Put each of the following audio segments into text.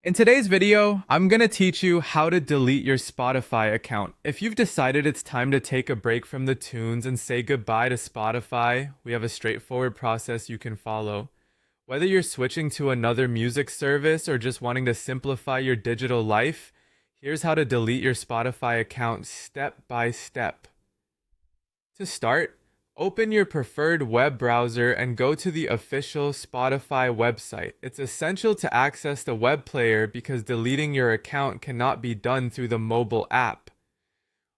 In today's video, I'm going to teach you how to delete your Spotify account. If you've decided it's time to take a break from the tunes and say goodbye to Spotify, we have a straightforward process you can follow. Whether you're switching to another music service or just wanting to simplify your digital life, here's how to delete your Spotify account step by step. To start, open your preferred web browser and go to the official Spotify website. It's essential to access the web player because deleting your account cannot be done through the mobile app.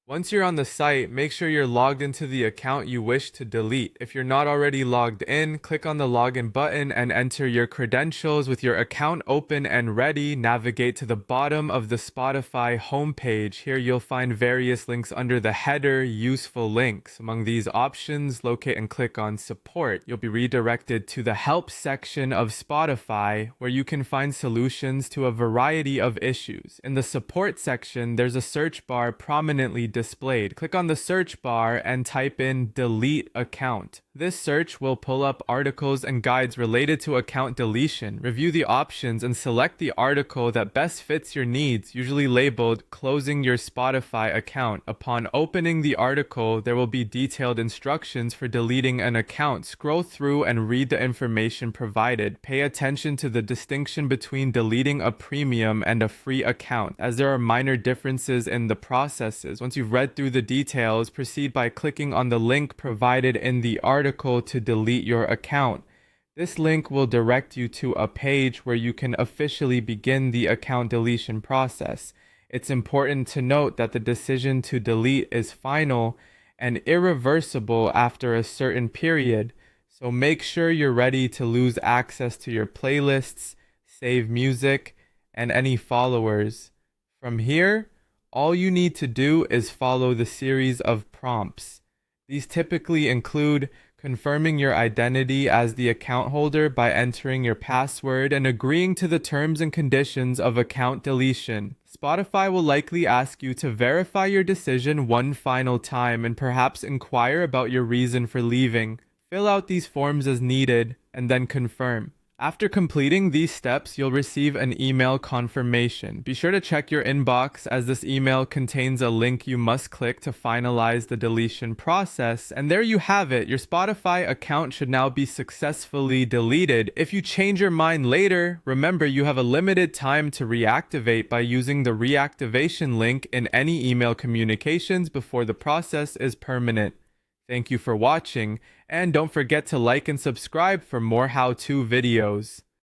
Once you're on the site, make sure you're logged into the account you wish to delete. If you're not already logged in, click on the login button and enter your credentials. With your account open and ready, navigate to the bottom of the Spotify homepage. Here you'll find various links under the header, useful links. Among these options, locate and click on support. You'll be redirected to the help section of Spotify, where you can find solutions to a variety of issues. In the support section, there's a search bar prominently displayed. Click on the search bar and type in delete account. This search will pull up articles and guides related to account deletion. Review the options and select the article that best fits your needs, usually labeled closing your Spotify account. Upon opening the article, there will be detailed instructions for deleting an account. Scroll through and read the information provided. Pay attention to the distinction between deleting a premium and a free account, as there are minor differences in the processes. Once you've read through the details, proceed by clicking on the link provided in the article to delete your account. This link will direct you to a page where you can officially begin the account deletion process. It's important to note that the decision to delete is final and irreversible after a certain period, so make sure you're ready to lose access to your playlists, save music, and any followers. From here, all you need to do is follow the series of prompts. These typically include confirming your identity as the account holder by entering your password and agreeing to the terms and conditions of account deletion. Spotify will likely ask you to verify your decision one final time and perhaps inquire about your reason for leaving. Fill out these forms as needed and then confirm. After completing these steps, you'll receive an email confirmation. Be sure to check your inbox, as this email contains a link you must click to finalize the deletion process. And there you have it. Your Spotify account should now be successfully deleted. If you change your mind later, remember you have a limited time to reactivate by using the reactivation link in any email communications before the process is permanent. Thank you for watching, and don't forget to like and subscribe for more how-to videos.